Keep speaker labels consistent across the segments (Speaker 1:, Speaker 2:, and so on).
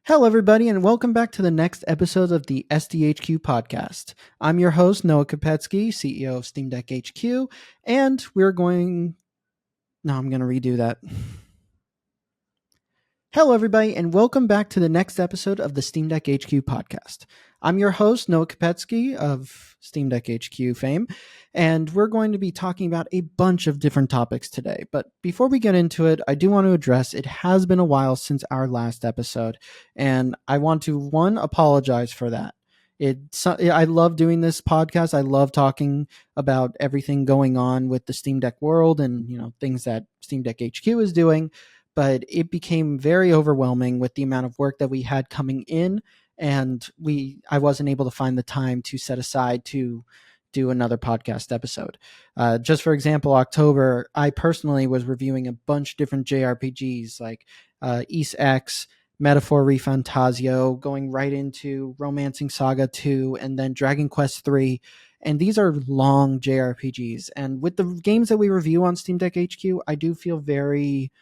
Speaker 1: Hello, everybody, and welcome back to the next episode of the SDHQ Podcast. I'm your host, Noah Kupetsky, CEO of SteamDeckHQ, and we're going... No, I'm going to redo that. Hello, everybody, and welcome back to the next episode of the SteamDeckHQ Podcast. I'm your host, Noah Kupetsky of SteamDeckHQ fame, and we're going to be talking about a bunch of different topics today. But before we get into it, I do want to address it has been a while since our last episode, and I want to, apologize for that. I love doing this podcast. I love talking about everything going on with the Steam Deck world and, things that SteamDeckHQ is doing. But it became very overwhelming with the amount of work that we had coming in, and I wasn't able to find the time to set aside to do another podcast episode. Just for example, October, I personally was reviewing a bunch of different JRPGs like East X, Metaphor Refantasio, going right into Romancing Saga 2, and then Dragon Quest 3. And these are long JRPGs. And with the games that we review on Steam Deck HQ, I do feel very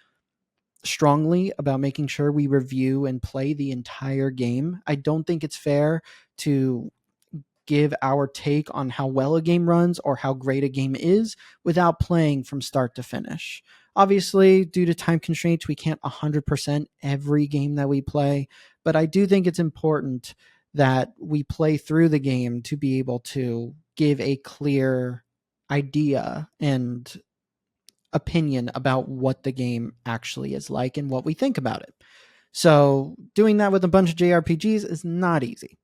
Speaker 1: strongly about making sure we review and play the entire game. I don't think it's fair to give our take on how well a game runs or how great a game is without playing from start to finish. Obviously, due to time constraints, we can't 100% every game that we play, but I do think it's important that we play through the game to be able to give a clear idea and opinion about what the game actually is like and what we think about it. So doing that with a bunch of JRPGs is not easy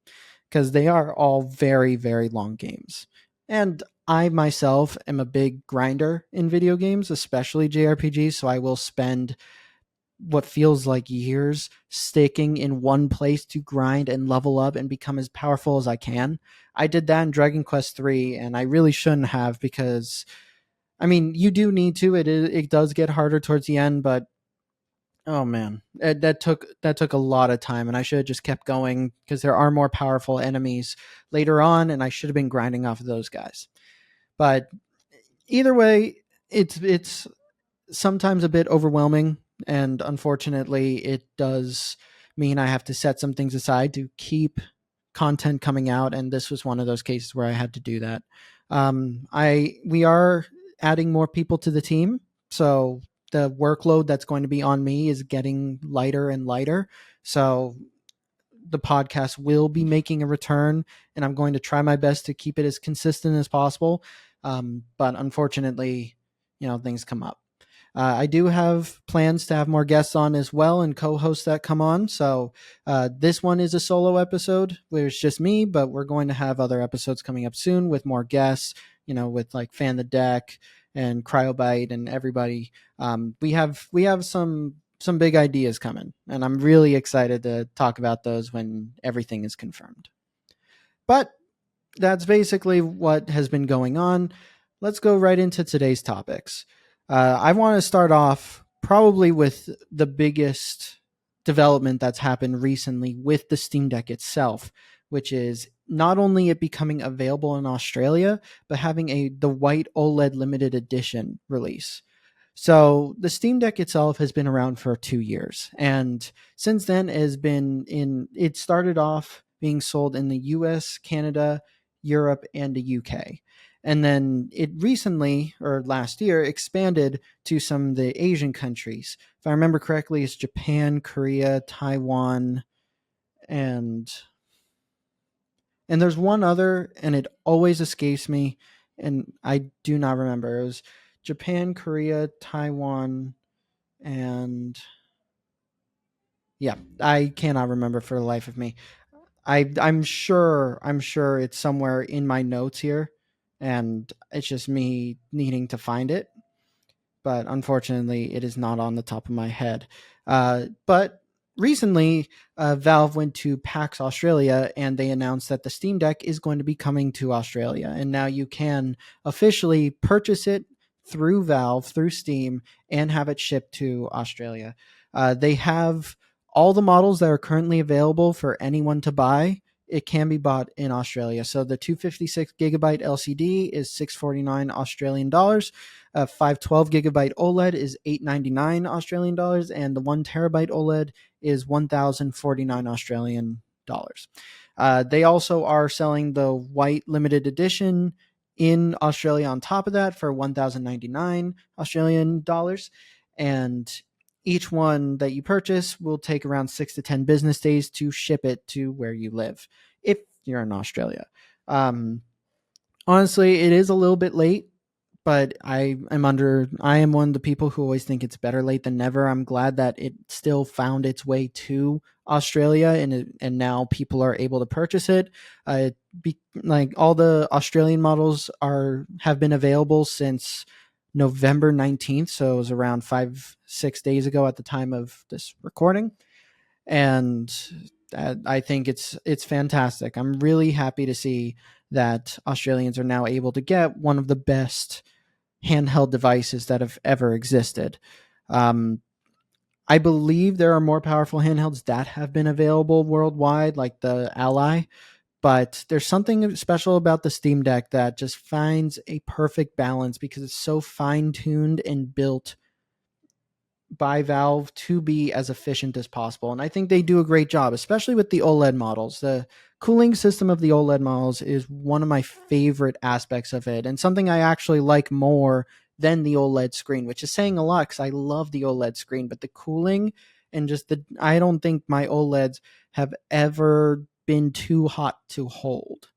Speaker 1: because they are all very, very long games. And I myself am a big grinder in video games, especially JRPGs, so I will spend what feels like years sticking in one place to grind and level up and become as powerful as I can. I did that in Dragon Quest 3, and I really shouldn't have because you do need to. It does get harder towards the end, but oh man, that took a lot of time, and I should have just kept going because there are more powerful enemies later on, and I should have been grinding off of those guys. But either way, it's sometimes a bit overwhelming, and unfortunately, it does mean I have to set some things aside to keep content coming out, and this was one of those cases where I had to do that. We are adding more people to the team, so the workload that's going to be on me is getting lighter and lighter. So the podcast will be making a return, and I'm going to try my best to keep it as consistent as possible. But unfortunately, things come up. I do have plans to have more guests on as well and co-hosts that come on. So this one is a solo episode where it's just me, but we're going to have other episodes coming up soon with more guests, with like Fan the Deck and Cryobite and everybody. We have some big ideas coming, and I'm really excited to talk about those when everything is confirmed. But that's basically what has been going on. Let's go right into today's topics. I want to start off probably with the biggest development that's happened recently with the Steam Deck itself, which is not only it becoming available in Australia, but having the White OLED Limited Edition release. So the Steam Deck itself has been around for 2 years, and since then it started off being sold in the US, Canada, Europe, and the UK. And then it recently, or last year, expanded to some of the Asian countries. If I remember correctly, it's Japan, Korea, Taiwan, and there's one other, and it always escapes me, and I do not remember. It was Japan, Korea, Taiwan, and yeah, I cannot remember for the life of me. I'm sure it's somewhere in my notes here, and it's just me needing to find it. But unfortunately, it is not on the top of my head. But recently, Valve went to PAX Australia, and they announced that the Steam Deck is going to be coming to Australia. And now you can officially purchase it through Valve, through Steam, and have it shipped to Australia. They have all the models that are currently available for anyone to buy it can be bought in Australia. So the 256 gigabyte LCD is $649 Australian dollars. 512 gigabyte OLED is $899 Australian dollars, and the 1 terabyte OLED is 1,049 Australian dollars. They also are selling the white limited edition in Australia on top of that for 1,099 Australian dollars. And each one that you purchase will take around 6 to 10 business days to ship it to where you live if you're in Australia. Honestly, it is a little bit late, but I am one of the people who always think it's better late than never. I'm glad that it still found its way to Australia, and now people are able to purchase it. Like all the Australian models have been available since November 19th, so it was around 5-6 days ago at the time of this recording, and I think it's fantastic. I'm really happy to see that Australians are now able to get one of the best handheld devices that have ever existed. I believe there are more powerful handhelds that have been available worldwide, like the Ally, but there's something special about the Steam Deck that just finds a perfect balance because it's so fine-tuned and built by Valve to be as efficient as possible. And I think they do a great job, especially with the OLED models. The cooling system of the OLED models is one of my favorite aspects of it, and something I actually like more than the OLED screen, which is saying a lot because I love the OLED screen, but the cooling and I don't think my OLEDs have ever been too hot to hold.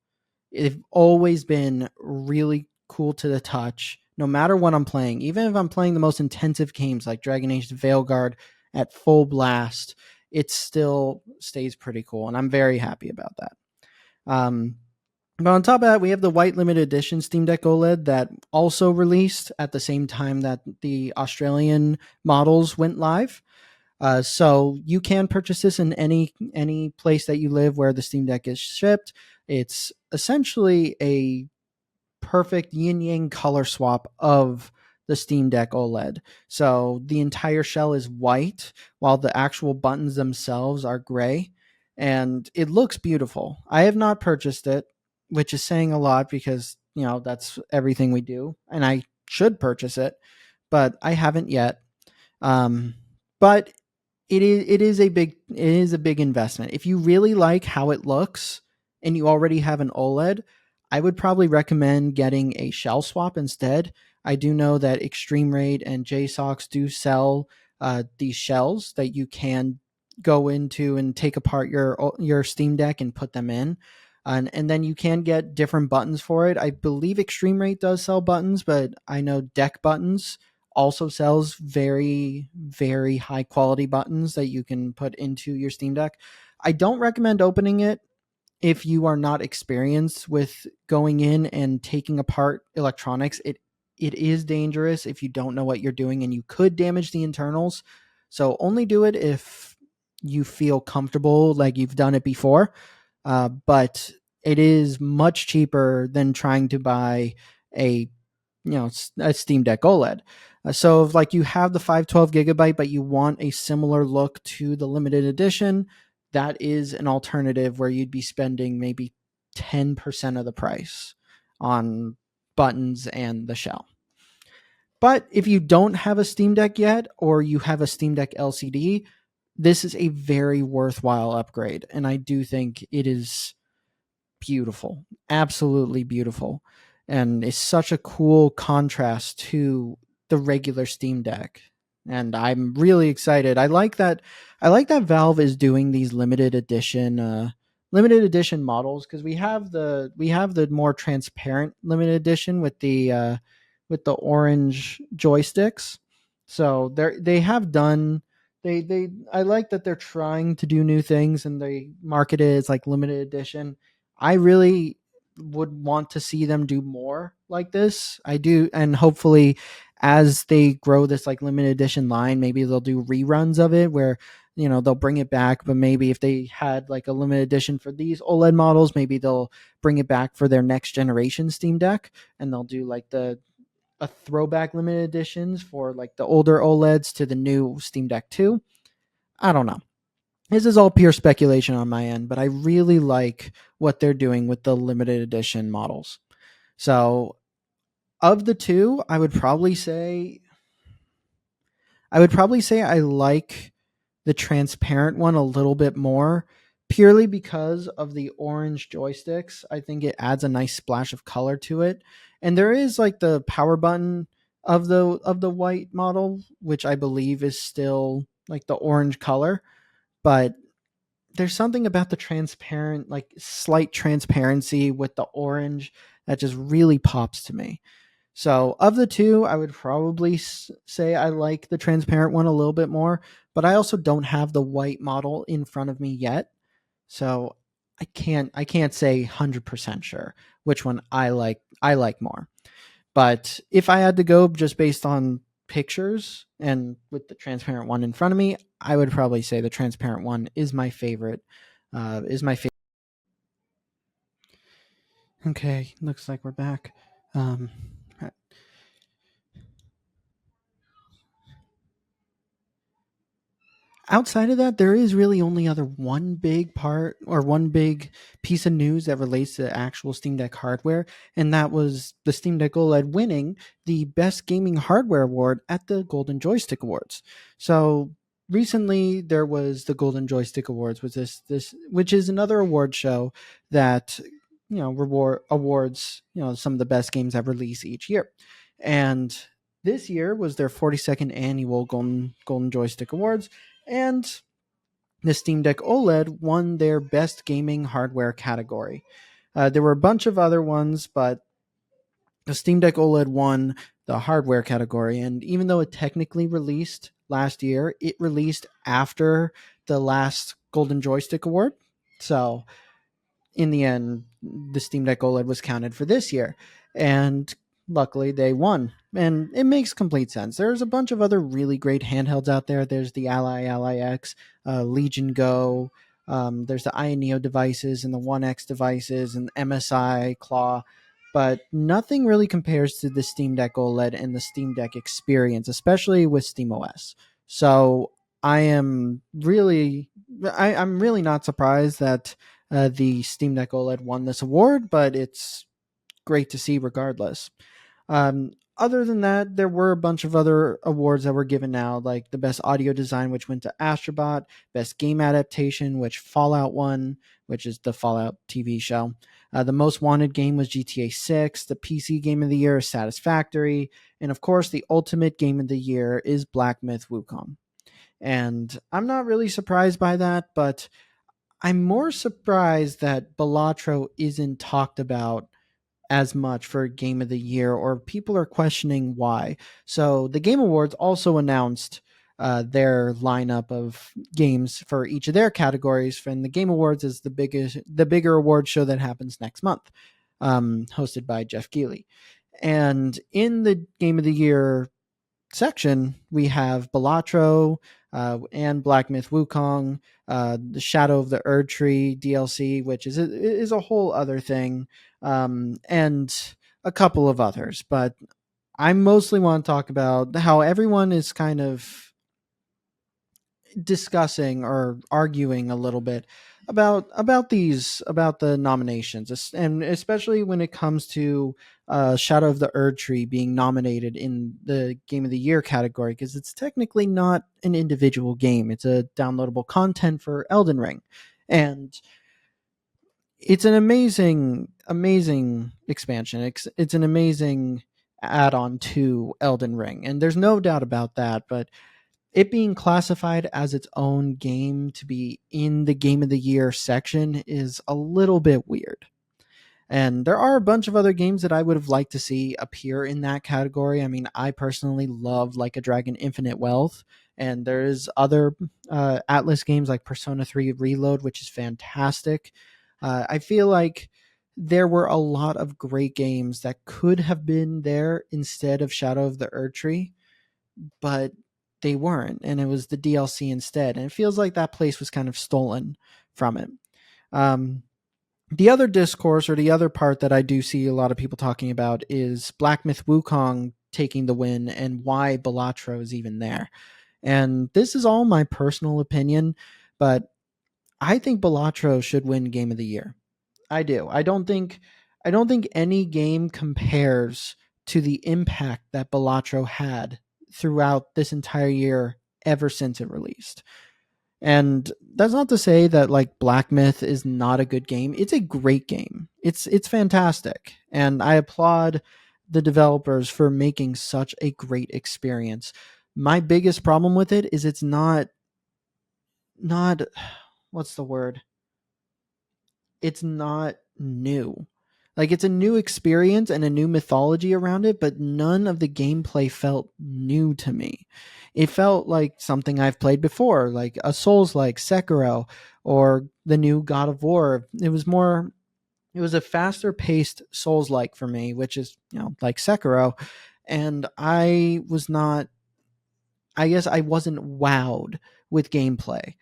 Speaker 1: They've always been really cool to the touch, no matter what I'm playing. Even if I'm playing the most intensive games like Dragon Age Veilguard at full blast, it still stays pretty cool, and I'm very happy about that. But on top of that, we have the white limited edition Steam Deck OLED that also released at the same time that the Australian models went live. So you can purchase this in any place that you live where the Steam Deck is shipped. It's essentially a perfect yin yang color swap of the Steam Deck OLED. So the entire shell is white while the actual buttons themselves are gray, and it looks beautiful. I have not purchased it, which is saying a lot because, that's everything we do, and I should purchase it, but I haven't yet. But it is a big investment. If you really like how it looks and you already have an OLED, I would probably recommend getting a shell swap instead. I do know that Extreme Raid and JSOX do sell these shells that you can go into and take apart your Steam Deck and put them in. And then you can get different buttons for it. I believe Extreme Raid does sell buttons, but I know Deck Buttons also sells very, very high quality buttons that you can put into your Steam Deck. I don't recommend opening it if you are not experienced with going in and taking apart electronics. It is dangerous if you don't know what you're doing, and you could damage the internals. So only do it if you feel comfortable, like you've done it before. But it is much cheaper than trying to buy a Steam Deck OLED. So if like you have the 512 gigabyte, but you want a similar look to the limited edition, that is an alternative where you'd be spending maybe 10% of the price on buttons and the shell. But if you don't have a Steam Deck yet, or you have a Steam Deck LCD, this is a very worthwhile upgrade. And I do think it is beautiful, absolutely beautiful. And it's such a cool contrast to the regular Steam Deck. And I'm really excited. I like that Valve is doing these limited edition models, because we have the more transparent limited edition with the orange joysticks. So they have done they I like that they're trying to do new things, and they market it as like limited edition. I really would want to see them do more like this. I do, and hopefully as they grow this like limited edition line, maybe they'll do reruns of it where they'll bring it back. But maybe if they had like a limited edition for these OLED models, maybe they'll bring it back for their next generation Steam Deck, and they'll do like a throwback limited editions for like the older OLEDs to the new Steam Deck 2. I don't know. this is all pure speculation on my end, but I really like what they're doing with the limited edition models. So, of the two, I would probably say I like the transparent one a little bit more, purely because of the orange joysticks. I think it adds a nice splash of color to it. And there is like the power button of the white model, which I believe is still like the orange color, but there's something about the transparent, like slight transparency with the orange that just really pops to me. So, of the two, I would probably say I like the transparent one a little bit more, but I also don't have the white model in front of me yet. So, I can't say 100% sure which one I like more. But if I had to go just based on pictures and with the transparent one in front of me, I would probably say the transparent one is my favorite. Is my favorite. Okay, looks like we're back. Um, Outside of that, there is really only other one big part or one big piece of news that relates to actual Steam Deck hardware, and that was the Steam Deck OLED winning the Best Gaming Hardware Award at the Golden Joystick Awards. So recently, there was the Golden Joystick Awards, which is another award show that reward awards some of the best games that release each year, and this year was their 42nd annual Golden Joystick Awards, and the Steam Deck OLED won their Best Gaming Hardware category. There were a bunch of other ones, but the Steam Deck OLED won the hardware category. And even though it technically released last year, it released after the last Golden Joystick Award. So in the end, the Steam Deck OLED was counted for this year. And luckily, they won. And it makes complete sense. There's a bunch of other really great handhelds out there. There's the Ally X, Legion Go. There's the Ioneo devices and the One X devices and MSI Claw. But nothing really compares to the Steam Deck OLED and the Steam Deck experience, especially with SteamOS. So I'm really not surprised that the Steam Deck OLED won this award, but it's great to see regardless. Other than that, there were a bunch of other awards that were given out, like the best audio design, which went to Astrobot, best game adaptation, which Fallout won, which is the Fallout TV show. The most wanted game was GTA 6. The PC game of the year is Satisfactory. And of course, the ultimate game of the year is Black Myth Wukong. And I'm not really surprised by that, but I'm more surprised that Balatro isn't talked about as much for Game of the Year, or people are questioning why. So the Game Awards also announced their lineup of games for each of their categories. And the Game Awards is the bigger award show that happens next month, hosted by Jeff Keighley. And in the Game of the Year section, we have Balatro and Black Myth Wukong, the Shadow of the Erd Tree DLC, which is a whole other thing, and a couple of others. But I mostly want to talk about how everyone is kind of discussing or arguing a little bit about the nominations, and especially when it comes to Shadow of the Erd Tree being nominated in the Game of the Year category, because it's technically not an individual game; it's a downloadable content for Elden Ring, and it's an amazing expansion. It's an amazing add-on to Elden Ring, and there's no doubt about that. But it being classified as its own game to be in the Game of the Year section is a little bit weird. And there are a bunch of other games that I would have liked to see appear in that category. I mean, I personally love Like a Dragon Infinite Wealth, and there's other Atlas games like Persona 3 Reload, which is fantastic. I feel like there were a lot of great games that could have been there instead of Shadow of the Erd Tree, but they weren't, and it was the DLC instead. And it feels like that place was kind of stolen from it. Um, the other discourse, or the other part that I do see a lot of people talking about, is Black Myth Wukong taking the win and why Balatro is even there. And this is all my personal opinion, but I think Balatro should win Game of the Year. I do. I don't think any game compares to the impact that Balatro had throughout this entire year ever since it released. And that's not to say that like Black Myth is not a good game. It's a great game. It's fantastic. And I applaud the developers for making such a great experience. My biggest problem with it is it's not what's the word? It's not new. Like it's a new experience and a new mythology around it, but none of the gameplay felt new to me. It felt like something I've played before, like a Souls like Sekiro or the new God of War. It was a faster paced Souls like for me, which is, like Sekiro. And I guess I wasn't wowed with gameplay.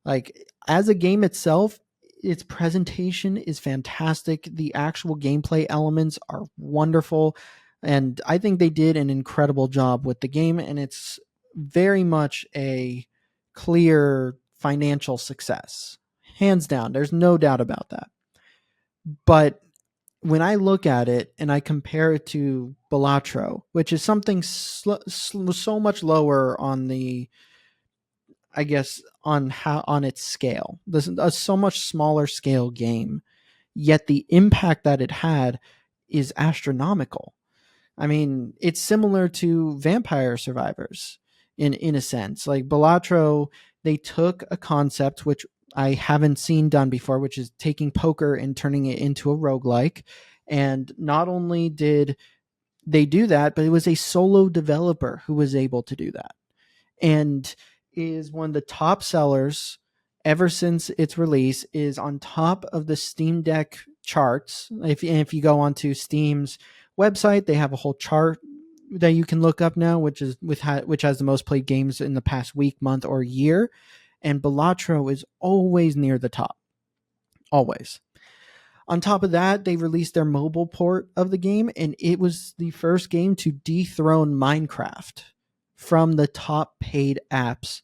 Speaker 1: Like as a game itself, its presentation is fantastic. The actual gameplay elements are wonderful. And I think they did an incredible job with the game. And it's very much a clear financial success. Hands down. There's no doubt about that. But when I look at it and I compare it to Balatro, which is something so much lower on the, I guess, on its scale. This is a so much smaller scale game, yet the impact that it had is astronomical. I mean, it's similar to Vampire Survivors in a sense. Like Balatro, they took a concept which I haven't seen done before, which is taking poker and turning it into a roguelike. And not only did they do that, but it was a solo developer who was able to do that. And is one of the top sellers ever since its release, is on top of the Steam Deck charts. If you go onto Steam's website, they have a whole chart that you can look up now, which has the most played games in the past week, month, or year. And Balatro is always near the top. Always. On top of that, they released their mobile port of the game, and it was the first game to dethrone Minecraft from the top paid apps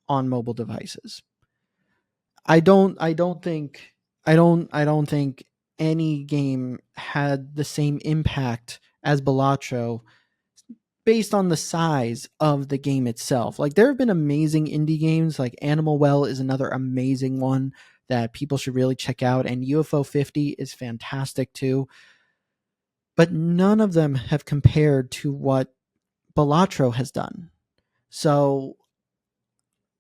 Speaker 1: on mobile devices. I don't think any game had the same impact as Balatro based on the size of the game itself. Like there have been amazing indie games, like Animal Well is another amazing one that people should really check out, and UFO 50 is fantastic too. But none of them have compared to what Balatro has done. So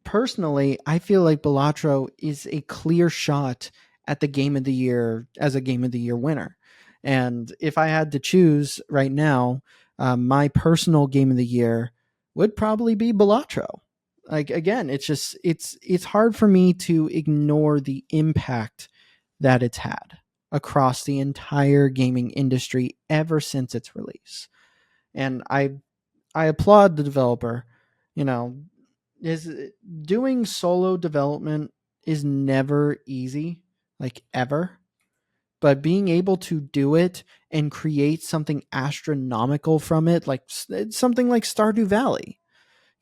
Speaker 1: personally, I feel like Balatro is a clear shot at the game of the year as a game of the year winner. And if I had to choose right now, my personal game of the year would probably be Balatro. Like again, it's hard for me to ignore the impact that it's had across the entire gaming industry ever since its release. And I applaud the developer. You know, is doing solo development is never easy, like ever. But being able to do it and create something astronomical from it, like something like Stardew Valley.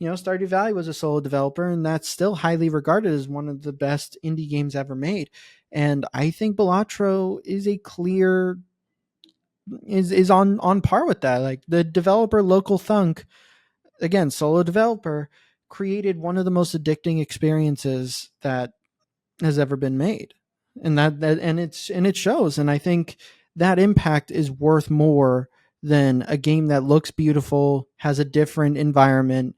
Speaker 1: Stardew Valley was a solo developer, and that's still highly regarded as one of the best indie games ever made. And I think Balatro is a clear is on par with that. Like the developer Local Thunk, again, solo developer, created one of the most addicting experiences that has ever been made. And it shows. And I think that impact is worth more than a game that looks beautiful, has a different environment,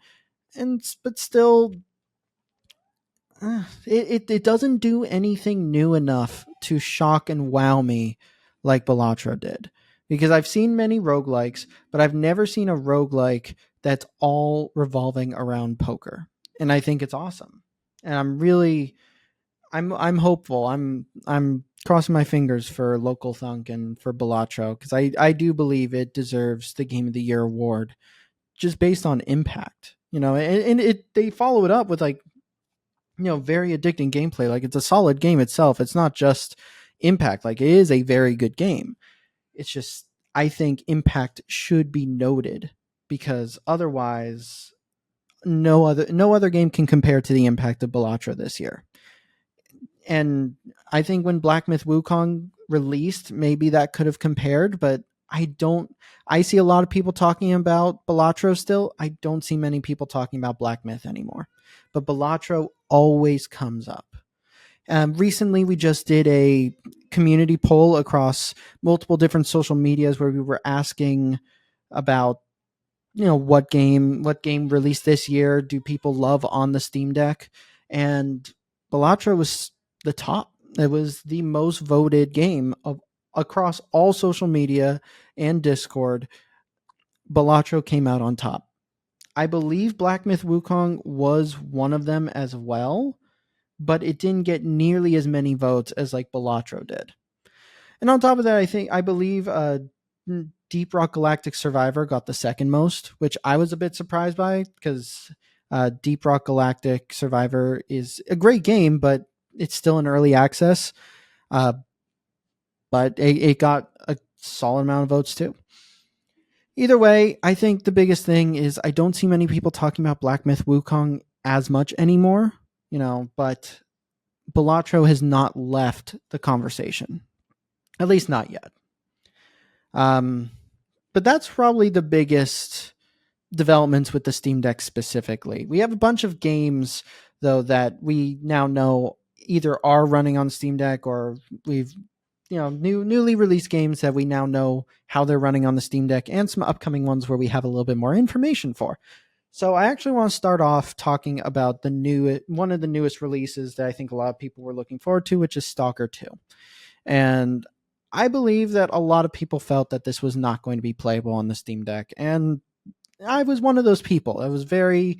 Speaker 1: but still it doesn't do anything new enough to shock and wow me like Balatro did. Because I've seen many roguelikes, but I've never seen a roguelike that's all revolving around poker. And I think it's awesome. And I'm hopeful. I'm crossing my fingers for Local Thunk and for Balatro, because I do believe it deserves the Game of the Year award just based on impact. And they follow it up with like, very addicting gameplay. Like it's a solid game itself. It's not just impact. Like it is a very good game. It's just, I think impact should be noted, because otherwise no other game can compare to the impact of Balatro this year. And I think when Black Myth Wukong released, maybe that could have compared, but I see a lot of people talking about Balatro still. I don't see many people talking about Black Myth anymore. But Balatro always comes up. Recently, we just did a community poll across multiple different social medias where we were asking about, what game released this year do people love on the Steam Deck, and Balatro was the top. It was the most voted game of across all social media and Discord. Balatro came out on top. I believe Black Myth Wukong was one of them as well, but it didn't get nearly as many votes as like Balatro did. And on top of that, I believe Deep Rock Galactic Survivor got the second most, which I was a bit surprised by because Deep Rock Galactic Survivor is a great game, but it's still in early access. But it got a solid amount of votes too. Either way, I think the biggest thing is I don't see many people talking about Black Myth Wukong as much anymore, but Balatro has not left the conversation, at least not yet. But that's probably the biggest developments with the Steam Deck specifically. We have a bunch of games, though, that we now know either are running on Steam Deck or we've newly released games that we now know how they're running on the Steam Deck, and some upcoming ones where we have a little bit more information for. So I actually want to start off talking about one of the newest releases that I think a lot of people were looking forward to, which is Stalker 2. And I believe that a lot of people felt that this was not going to be playable on the Steam Deck, and I was one of those people. I was very,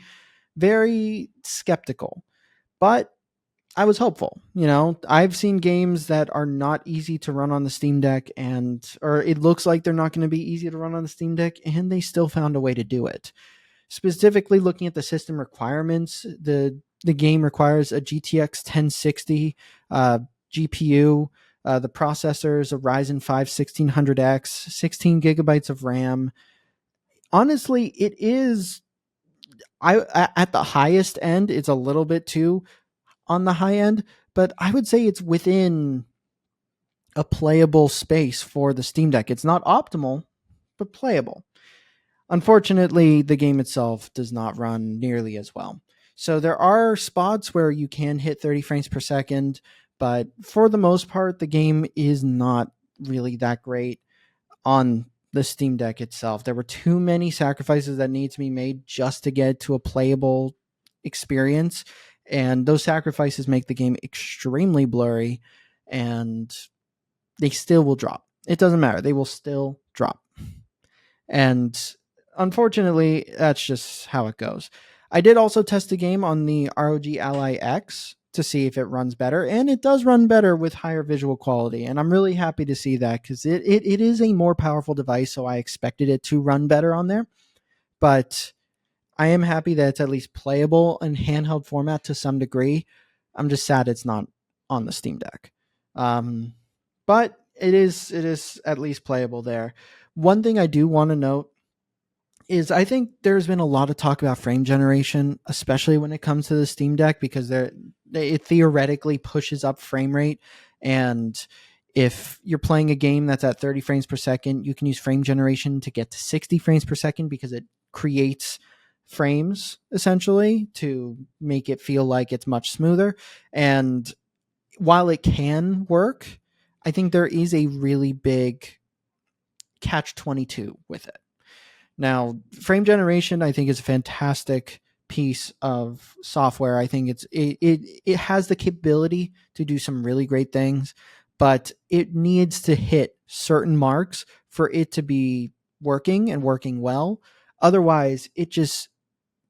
Speaker 1: very skeptical, but I was hopeful. I've seen games that are not easy to run on the Steam Deck, or it looks like they're not going to be easy to run on the Steam Deck, and they still found a way to do it. Specifically looking at the system requirements, the game requires a GTX 1060 GPU. The processor is a Ryzen 5 1600X, 16 gigabytes of RAM. Honestly, it is. At the highest end, it's a little bit too on the high end, but I would say it's within a playable space for the Steam Deck. It's not optimal, but playable. Unfortunately, the game itself does not run nearly as well. So there are spots where you can hit 30 frames per second, but for the most part, the game is not really that great on the Steam Deck itself. There were too many sacrifices that need to be made just to get to a playable experience, and those sacrifices make the game extremely blurry, and they still will drop. It doesn't matter. They will still drop. And unfortunately, that's just how it goes. I did also test the game on the ROG Ally X to see if it runs better, and it does run better with higher visual quality, and I'm really happy to see that because it is a more powerful device, so I expected it to run better on there. But I am happy that it's at least playable in handheld format to some degree. I'm just sad it's not on the Steam Deck. But it is at least playable there. One thing I do want to note is I think there's been a lot of talk about frame generation, especially when it comes to the Steam Deck, because it theoretically pushes up frame rate. And if you're playing a game that's at 30 frames per second, you can use frame generation to get to 60 frames per second because it creates frames essentially to make it feel like it's much smoother. And while it can work, I think there is a really big catch-22 with it. Now, frame generation, I think, is a fantastic piece of software. I think it has the capability to do some really great things, but it needs to hit certain marks for it to be working and working well. Otherwise, it just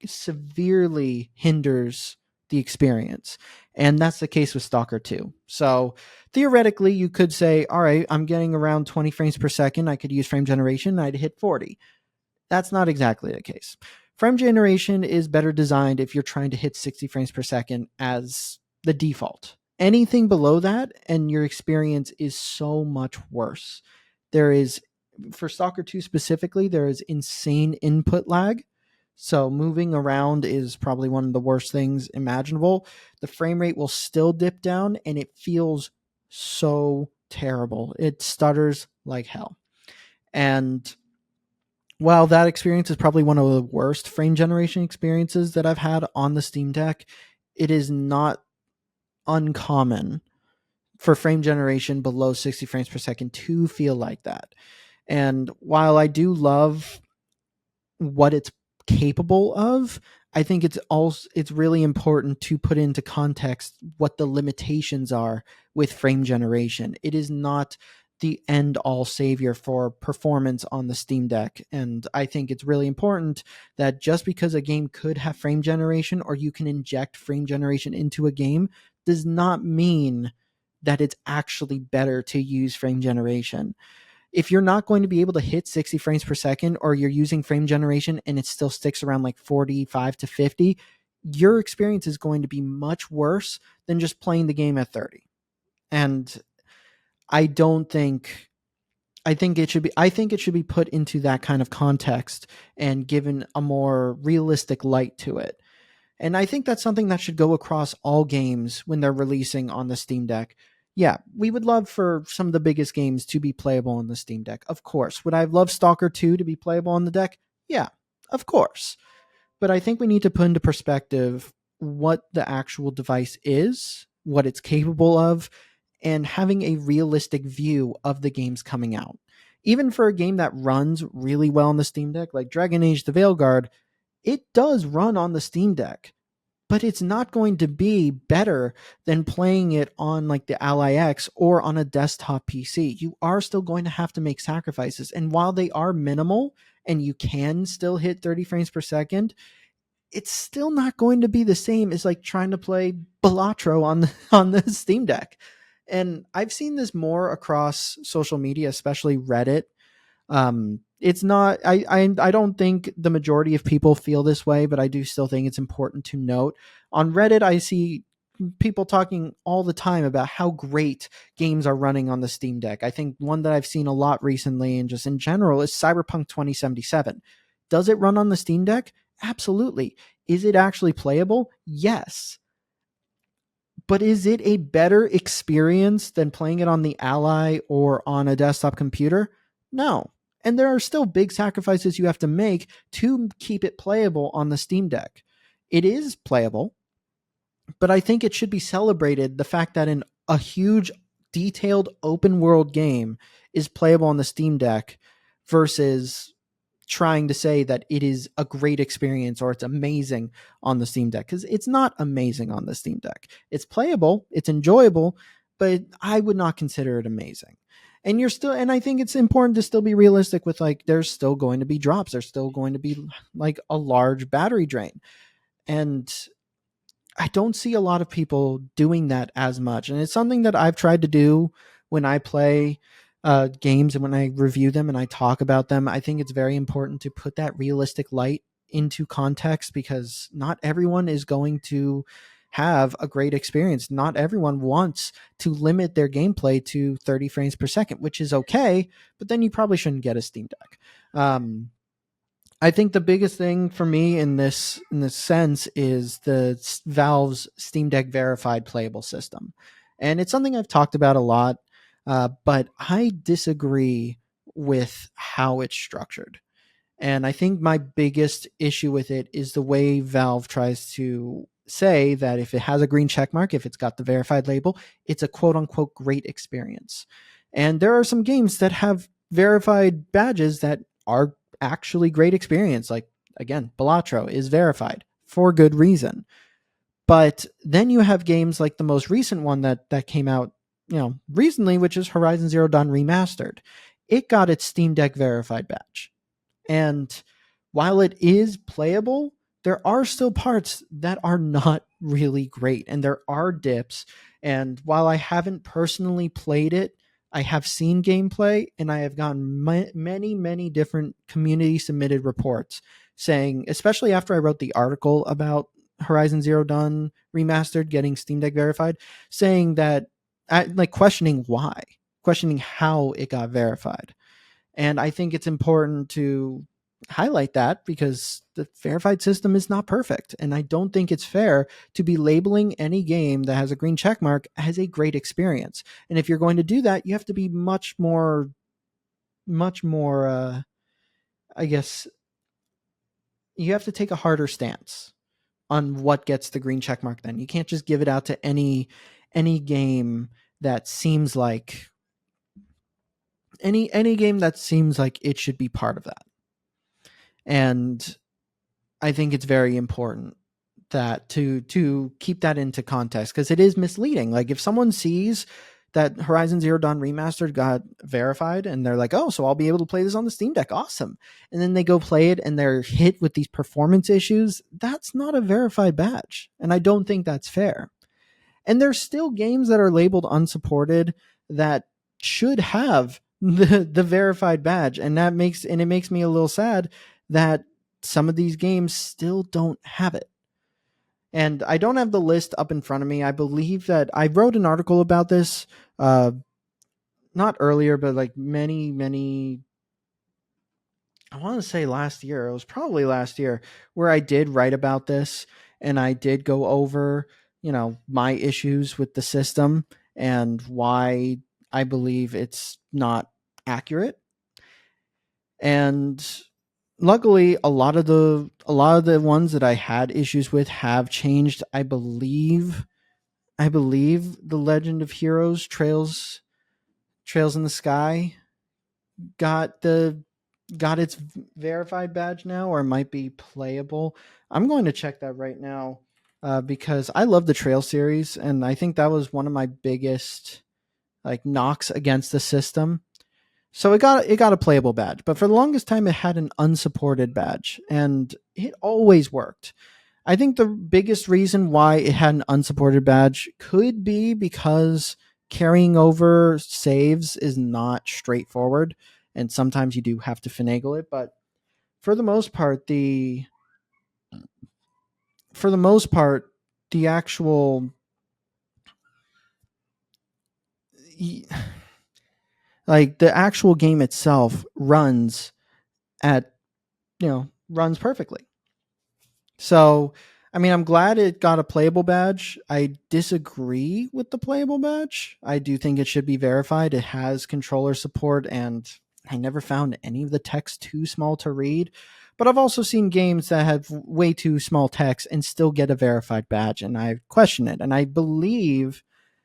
Speaker 1: severely hinders the experience. And that's the case with Stalker 2. So theoretically, you could say, all right, I'm getting around 20 frames per second. I could use frame generation. I'd hit 40. That's not exactly the case. Frame generation is better designed if you're trying to hit 60 frames per second as the default. Anything below that, and your experience is so much worse. For Stalker 2 specifically, there is insane input lag. So moving around is probably one of the worst things imaginable. The frame rate will still dip down and it feels so terrible. It stutters like hell. And while that experience is probably one of the worst frame generation experiences that I've had on the Steam Deck, it is not uncommon for frame generation below 60 frames per second to feel like that. And while I do love what it's capable of, I think it's really important to put into context what the limitations are with frame generation. It is not the end all savior for performance on the Steam Deck. And I think it's really important that just because a game could have frame generation or you can inject frame generation into a game does not mean that it's actually better to use frame generation. If you're not going to be able to hit 60 frames per second, or you're using frame generation and it still sticks around like 45 to 50, your experience is going to be much worse than just playing the game at 30. And I don't think I think it should be put into that kind of context and given a more realistic light to it. And I think that's something that should go across all games when they're releasing on the Steam Deck. Yeah, we would love for some of the biggest games to be playable on the Steam Deck. Of course. Would I love Stalker 2 to be playable on the deck? Yeah, of course. But I think we need to put into perspective what the actual device is, what it's capable of, and having a realistic view of the games coming out. Even for a game that runs really well on the Steam Deck, like Dragon Age The Veilguard, it does run on the Steam Deck, but it's not going to be better than playing it on like the Ally X or on a desktop PC. You are still going to have to make sacrifices. And while they are minimal and you can still hit 30 frames per second, it's still not going to be the same as like trying to play Balatro on the Steam Deck. And I've seen this more across social media, especially Reddit. It's not I don't think the majority of people feel this way, but I do still think it's important to note. On Reddit, I see people talking all the time about how great games are running on the Steam Deck. I think one that I've seen a lot recently and just in general is Cyberpunk 2077. Does it run on the Steam Deck? Absolutely. Is it actually playable? Yes. But is it a better experience than playing it on the Ally or on a desktop computer? No. And there are still big sacrifices you have to make to keep it playable on the Steam Deck. It is playable, but I think it should be celebrated the fact that a huge, detailed open world game is playable on the Steam Deck versus trying to say that it is a great experience or it's amazing on the Steam Deck, because it's not amazing on the Steam Deck. It's playable, it's enjoyable, but I would not consider it amazing. And I think it's important to still be realistic with like, there's still going to be drops. There's still going to be like a large battery drain. And I don't see a lot of people doing that as much. And it's something that I've tried to do when I play games and when I review them and I talk about them. I think it's very important to put that realistic light into context, because not everyone is going to have a great experience. Not everyone wants to limit their gameplay to 30 frames per second, which is okay, but then you probably shouldn't get a Steam Deck. I think the biggest thing for me in this sense is the Valve's Steam Deck verified playable system. And it's something I've talked about a lot, but I disagree with how it's structured. And I think my biggest issue with it is the way Valve tries to say that if it has a green check mark, if it's got the verified label, it's a quote unquote great experience. And there are some games that have verified badges that are actually great experience. Like, again, Balatro is verified for good reason. But then you have games like the most recent one that came out, recently, which is Horizon Zero Dawn Remastered. It got its Steam Deck verified badge. And while it is playable, there are still parts that are not really great, and there are dips. And while I haven't personally played it, I have seen gameplay, and I have gotten many, many different community submitted reports saying, especially after I wrote the article about Horizon Zero Dawn Remastered getting Steam Deck verified, saying that, questioning how it got verified. And I think it's important to highlight that because the verified system is not perfect. And I don't think it's fair to be labeling any game that has a green check mark as a great experience. And if you're going to do that, you have to be much more, I guess, you have to take a harder stance on what gets the green check mark. Then you can't just give it out to any game that seems like any game that seems like it should be part of that. And I think it's very important that to keep that into context, because it is misleading. Like if someone sees that Horizon Zero Dawn Remastered got verified and they're like, oh, so I'll be able to play this on the Steam Deck. Awesome. And then they go play it and they're hit with these performance issues. That's not a verified badge. And I don't think that's fair. And there's still games that are labeled unsupported that should have the verified badge. And it makes me a little sad that some of these games still don't have it. And I don't have the list up in front of me. I believe that I wrote an article about this, not earlier, but like many, I want to say last year. It was probably last year where I did write about this and I did go over, my issues with the system and why I believe it's not accurate. And luckily a lot of the ones that I had issues with have changed. I believe the Legend of Heroes Trails in the Sky got its verified badge now, or might be playable. I'm going to check that right now because I love the Trail series, and I think that was one of my biggest like knocks against the system. So it got a playable badge, but for the longest time it had an unsupported badge, and it always worked. I think the biggest reason why it had an unsupported badge could be because carrying over saves is not straightforward, and sometimes you do have to finagle it. But for the most part, the actual like the actual game itself runs runs perfectly. So, I mean, I'm glad it got a playable badge. I disagree with the playable badge. I do think it should be verified. It has controller support, and I never found any of the text too small to read. But I've also seen games that have way too small text and still get a verified badge, and I question it. And I believe,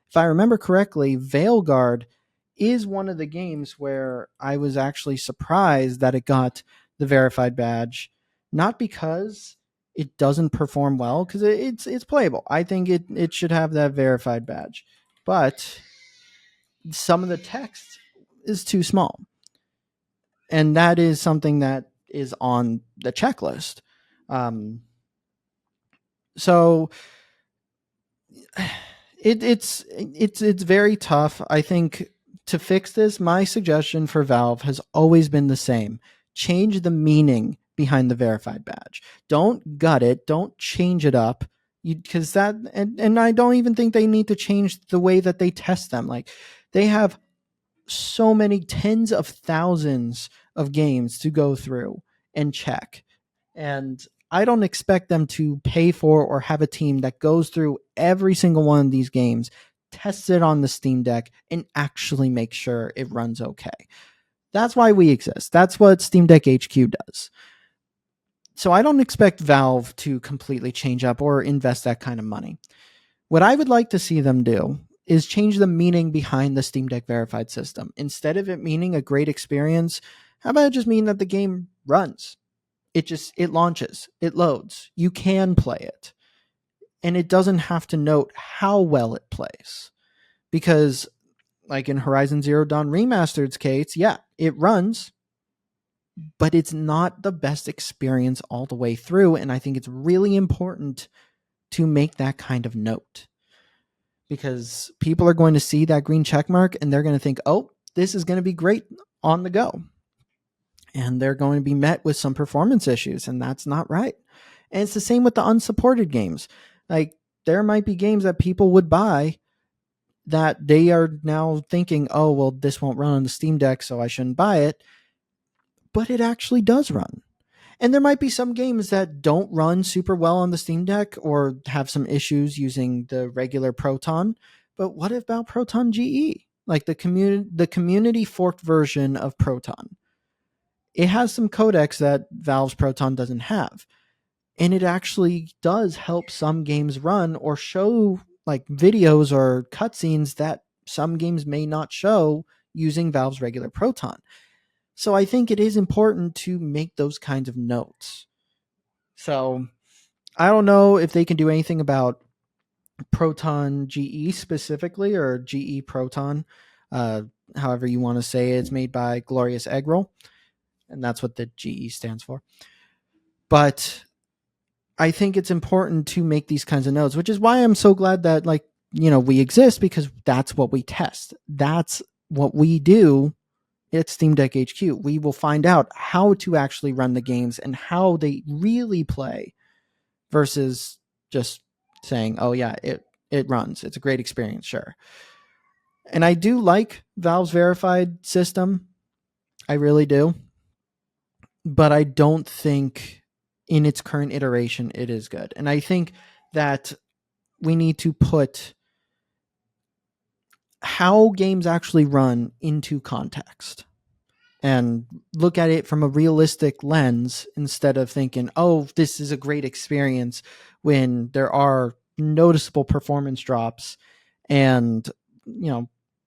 Speaker 1: if I remember correctly, Veilguard is one of the games where I was actually surprised that it got the verified badge, not because it doesn't perform well, because it's playable. I think it should have that verified badge, but some of the text is too small, and that is something that is on the checklist. So it's very tough. I think to fix this, my suggestion for Valve has always been the same: change the meaning behind the verified badge. Don't gut it. Don't change it up. Because that, and I don't even think they need to change the way that they test them. Like, they have so many tens of thousands of games to go through and check. And I don't expect them to pay for or have a team that goes through every single one of these games, tests it on the Steam Deck, and actually make sure it runs okay. That's why we exist. That's what SteamDeckHQ does. So I don't expect Valve to completely change up or invest that kind of money. What I would like to see them do is change the meaning behind the Steam Deck verified system. Instead of it meaning a great experience, how about it just mean that the game runs? It launches, it loads, you can play it, and it doesn't have to note how well it plays. Because like in Horizon Zero Dawn Remastered's case, yeah, it runs, but it's not the best experience all the way through. And I think it's really important to make that kind of note, because people are going to see that green check mark and they're going to think, oh, this is going to be great on the go. And they're going to be met with some performance issues, and that's not right. And it's the same with the unsupported games. Like, there might be games that people would buy that they are now thinking, oh, well, this won't run on the Steam Deck, so I shouldn't buy it. But it actually does run. And there might be some games that don't run super well on the Steam Deck or have some issues using the regular Proton. But what about Proton GE? Like the community forked version of Proton. It has some codecs that Valve's Proton doesn't have. And it actually does help some games run or show like videos or cutscenes that some games may not show using Valve's regular Proton. So I think it is important to make those kinds of notes. So I don't know if they can do anything about Proton GE specifically or GE Proton, uh, however you want to say it. It's made by Glorious Eggroll, and that's what the GE stands for. But I think it's important to make these kinds of notes, which is why I'm so glad that we exist, because that's what we test. That's what we do at Steam Deck HQ. We will find out how to actually run the games and how they really play versus just saying, oh yeah, it runs. It's a great experience, sure. And I do like Valve's verified system. I really do. But I don't think in its current iteration it is good. And I think that we need to put how games actually run into context and look at it from a realistic lens instead of thinking, oh, this is a great experience, when there are noticeable performance drops and,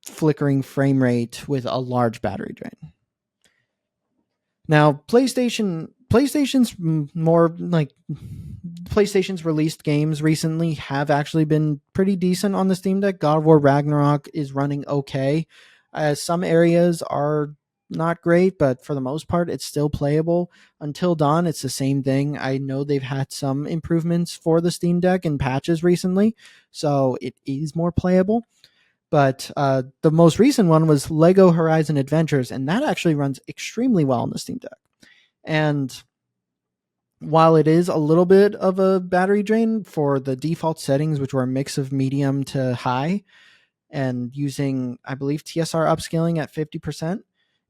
Speaker 1: flickering frame rate with a large battery drain. Now, PlayStation's more like PlayStation's released games recently have actually been pretty decent on the Steam Deck. God of War Ragnarok is running okay. Some areas are not great, but for the most part, it's still playable. Until Dawn, it's the same thing. I know they've had some improvements for the Steam Deck and patches recently, so it is more playable. But the most recent one was Lego Horizon Adventures, and that actually runs extremely well on the Steam Deck. And while it is a little bit of a battery drain for the default settings, which were a mix of medium to high, and using, I believe, TSR upscaling at 50%,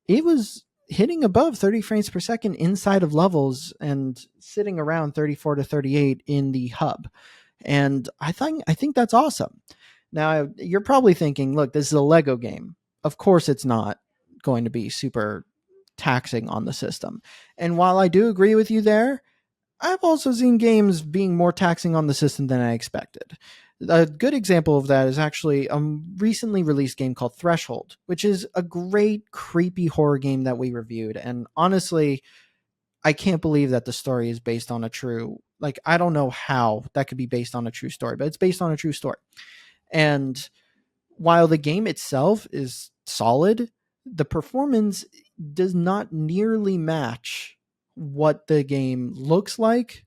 Speaker 1: it was hitting above 30 frames per second inside of levels and sitting around 34 to 38 in the hub. And I think that's awesome. Now, you're probably thinking, look, this is a Lego game. Of course it's not going to be super taxing on the system. And while I do agree with you there, I've also seen games being more taxing on the system than I expected. A good example of that is actually a recently released game called Threshold, which is a great, creepy horror game that we reviewed. And honestly, I can't believe that the story is based on a true, I don't know how that could be based on a true story, but it's based on a true story. And while the game itself is solid, the performance does not nearly match what the game looks like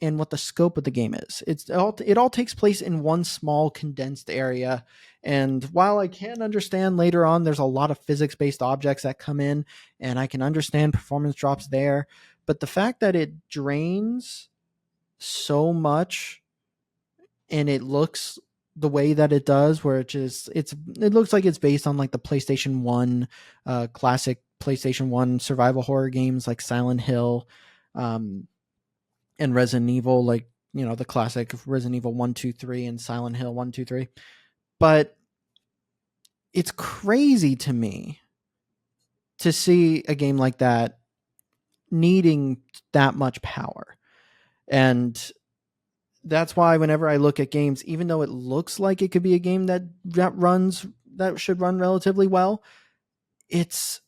Speaker 1: and what the scope of the game is. It all takes place in one small condensed area. And while I can understand later on there's a lot of physics-based objects that come in, and I can understand performance drops there, but the fact that it drains so much and it looks the way that it does, where it looks like it's based on like the PlayStation 1 classic PlayStation 1 survival horror games like Silent Hill and Resident Evil, the classic Resident Evil 1, 2, 3 and Silent Hill 1, 2, 3. But it's crazy to me to see a game like that needing that much power. And that's why whenever I look at games, even though it looks like it could be a game that should run relatively well, it's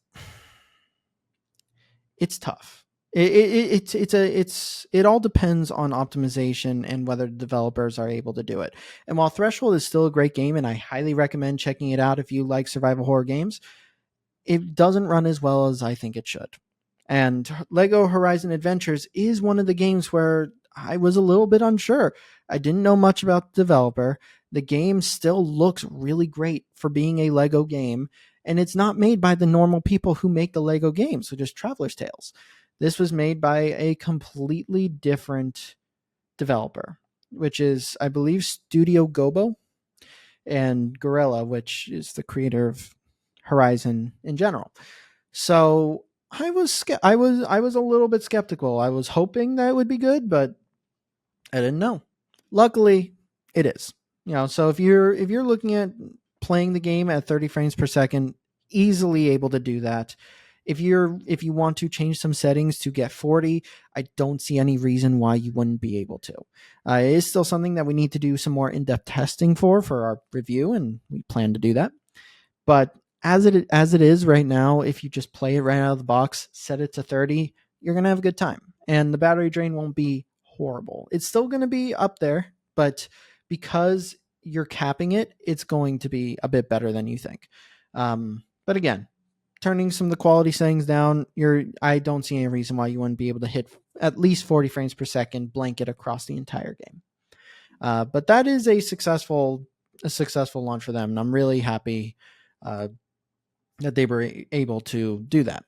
Speaker 1: tough. It all depends on optimization and whether developers are able to do it. And while Threshold is still a great game, and I highly recommend checking it out if you like survival horror games, it doesn't run as well as I think it should. And Lego Horizon Adventures is one of the games where I was a little bit unsure. I didn't know much about the developer. The game still looks really great for being a Lego game, and it's not made by the normal people who make the Lego games, so just Traveler's Tales. This was made by a completely different developer, which is, I believe, Studio Gobo and Gorilla, which is the creator of Horizon in general. So I was a little bit skeptical. I was hoping that it would be good, but I didn't know. Luckily, it is. So if you're looking at playing the game at 30 frames per second, easily able to do that. If you want to change some settings to get 40, I don't see any reason why you wouldn't be able to. It is still something that we need to do some more in-depth testing for our review, and we plan to do that. But as it is right now, if you just play it right out of the box, set it to 30, you're going to have a good time. And the battery drain won't be horrible. It's still going to be up there, but because you're capping it, it's going to be a bit better than you think. But again, turning some of the quality settings down, I don't see any reason why you wouldn't be able to hit at least 40 frames per second blanket across the entire game. But that is a successful launch for them, and I'm really happy that they were able to do that.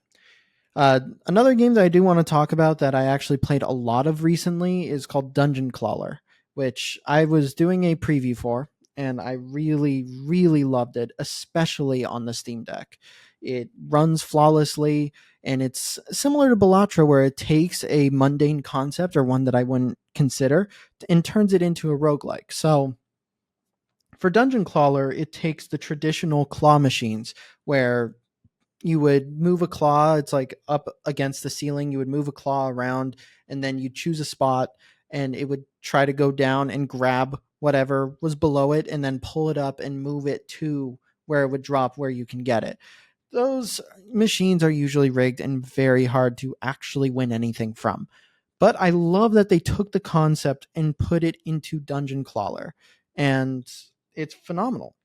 Speaker 1: Another game that I do want to talk about that I actually played a lot of recently is called Dungeon Crawler, which I was doing a preview for, and I really, really loved it, especially on the Steam Deck. It runs flawlessly, and it's similar to Bellatra, where it takes a mundane concept or one that I wouldn't consider and turns it into a roguelike. So for Dungeon Crawler, it takes the traditional claw machines where you would move a claw, it's like up against the ceiling, you would move a claw around, and then you choose a spot, and it would try to go down and grab whatever was below it and then pull it up and move it to where it would drop, where you can get it. Those machines are usually rigged and very hard to actually win anything from. But I love that they took the concept and put it into Dungeon Crawler, and it's phenomenal.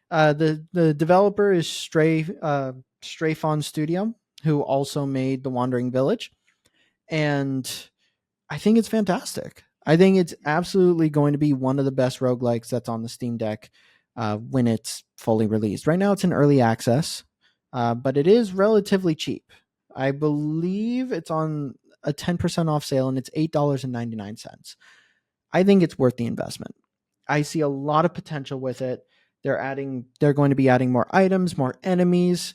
Speaker 1: The developer is Strayfawn Studio, who also made The Wandering Village, and I think it's fantastic. I think it's absolutely going to be one of the best roguelikes that's on the Steam Deck when it's fully released. Right now, it's in early access, but it is relatively cheap. I believe it's on a 10% off sale, and it's $8.99. I think it's worth the investment. I see a lot of potential with it. They're going to be adding more items, more enemies,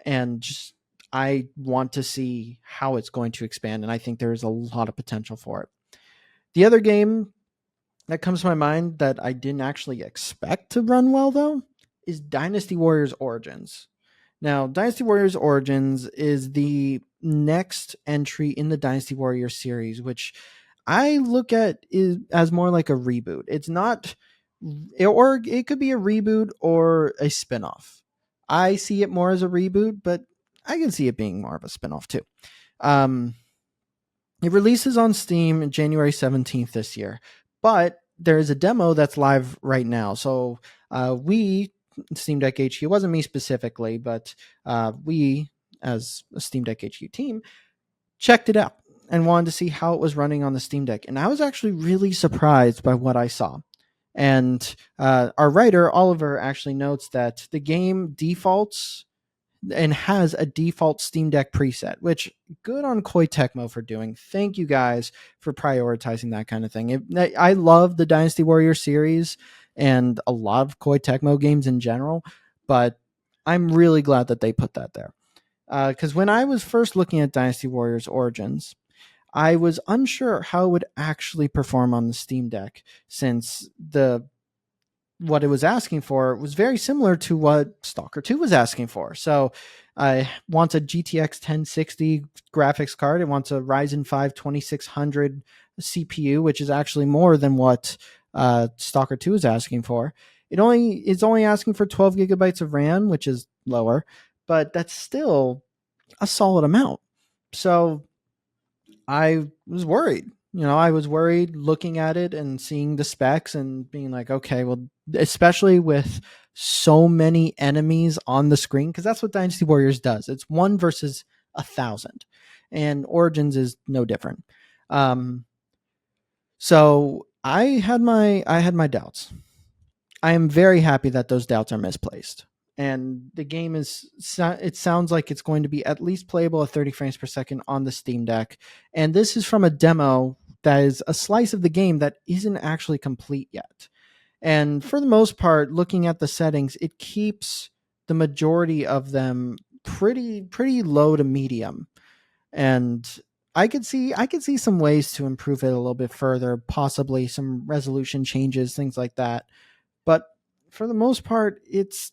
Speaker 1: and just I want to see how it's going to expand, and I think there's a lot of potential for it. The other game that comes to my mind that I didn't actually expect to run well, though, is Dynasty Warriors Origins. Now, Dynasty Warriors Origins is the next entry in the Dynasty Warriors series, which I look at as more like a reboot. It's not, or it could be a reboot or a spinoff. I see it more as a reboot, but I can see it being more of a spinoff too. It releases on Steam January 17th this year, but there is a demo that's live right now. So we, Steam Deck HQ, it wasn't me specifically, but we, as a Steam Deck HQ team, checked it out and wanted to see how it was running on the Steam Deck. And I was actually really surprised by what I saw. And our writer, Oliver, actually notes that the game defaults and has a default Steam Deck preset, which good on Koei Tecmo for doing. Thank you guys for prioritizing that kind of thing. I love the Dynasty Warriors series and a lot of Koei Tecmo games in general, but I'm really glad that they put that there. Because when I was first looking at Dynasty Warriors Origins, I was unsure how it would actually perform on the Steam Deck, since what it was asking for was very similar to what Stalker 2 was asking for. So I want a GTX 1060 graphics card. It wants a Ryzen 5 2600 CPU, which is actually more than what Stalker 2 is asking for. It's only asking for 12 gigabytes of RAM, which is lower, but that's still a solid amount. So I was worried. I was worried looking at it and seeing the specs and being like, okay, well, especially with so many enemies on the screen, because that's what Dynasty Warriors does. It's 1 versus 1,000, and Origins is no different. So I had my doubts. I am very happy that those doubts are misplaced. And the game it sounds like it's going to be at least playable at 30 frames per second on the Steam Deck. And this is from a demo that is a slice of the game that isn't actually complete yet. And for the most part, looking at the settings, it keeps the majority of them pretty low to medium. And I could see some ways to improve it a little bit further, possibly some resolution changes, things like that. But for the most part, it's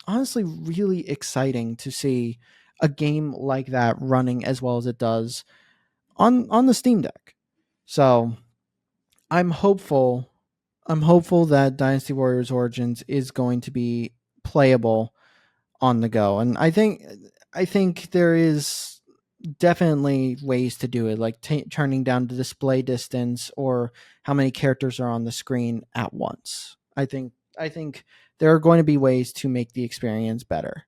Speaker 1: honestly really exciting to see a game like that running as well as it does on the Steam Deck. So I'm hopeful. I'm hopeful that Dynasty Warriors Origins is going to be playable on the go, and I think there is definitely ways to do it, like turning down the display distance or how many characters are on the screen at once. I think there are going to be ways to make the experience better,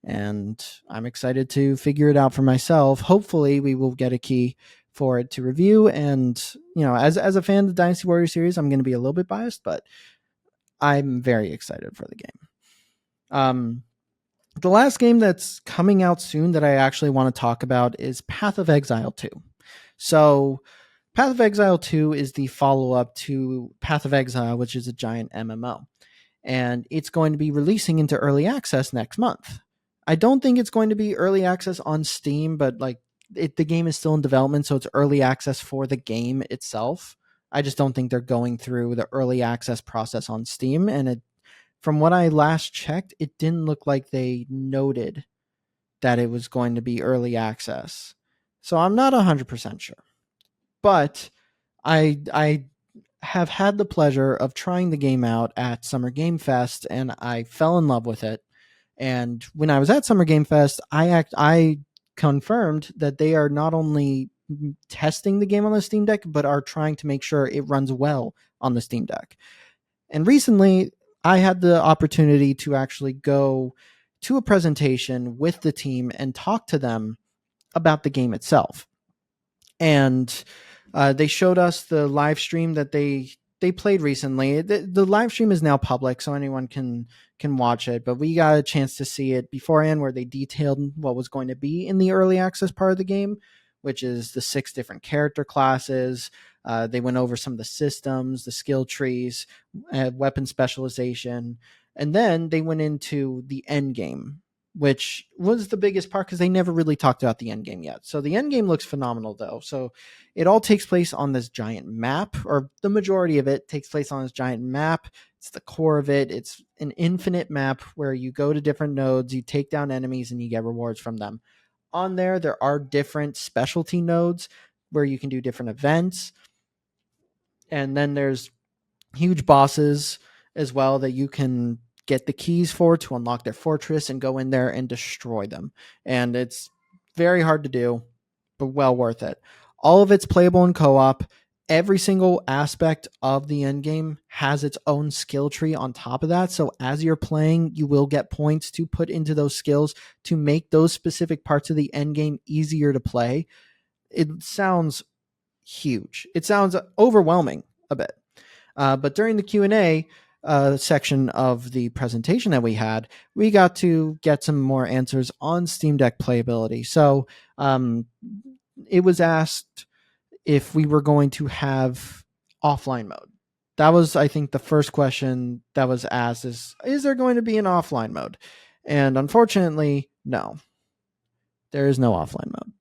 Speaker 1: and I'm excited to figure it out for myself. Hopefully, we will get a key for it to review. And as a fan of the Dynasty Warriors series, I'm going to be a little bit biased, but I'm very excited for the game. The last game that's coming out soon that I actually want to talk about is Path of Exile 2. So, Path of Exile 2 is the follow up to Path of Exile, which is a giant MMO. And it's going to be releasing into early access next month. I don't think it's going to be early access on Steam, but the game is still in development, so it's early access for the game itself. I just don't think they're going through the early access process on Steam. And from what I last checked, it didn't look like they noted that it was going to be early access. So I'm not 100% sure. But I have had the pleasure of trying the game out at Summer Game Fest, and I fell in love with it. And when I was at Summer Game Fest, I confirmed that they are not only testing the game on the Steam Deck, but are trying to make sure it runs well on the Steam Deck. And recently, I had the opportunity to actually go to a presentation with the team and talk to them about the game itself. And they showed us the live stream that they played recently. The live stream is now public, so anyone can watch it. But we got a chance to see it beforehand, where they detailed what was going to be in the early access part of the game, which is the 6 different character classes. They went over some of the systems, the skill trees, weapon specialization, and then they went into the end game, which was the biggest part because they never really talked about the end game yet. So the end game looks phenomenal, though. So it all takes place on this giant map, or the majority of it takes place on this giant map. It's the core of it. It's an infinite map where you go to different nodes, you take down enemies, and you get rewards from them. On there are different specialty nodes where you can do different events. And then there's huge bosses as well that you can get the keys for to unlock their fortress and go in there and destroy them. And it's very hard to do, but well worth it. All of it's playable in co-op. Every single aspect of the end game has its own skill tree on top of that. So as you're playing, you will get points to put into those skills to make those specific parts of the end game easier to play. It sounds huge. It sounds overwhelming a bit. But during the Q&A section of the presentation that we had, we got to get some more answers on Steam Deck playability. So it was asked if we were going to have offline mode. That was, I think, the first question that was asked is there going to be an offline mode? And unfortunately, no. There is no offline mode.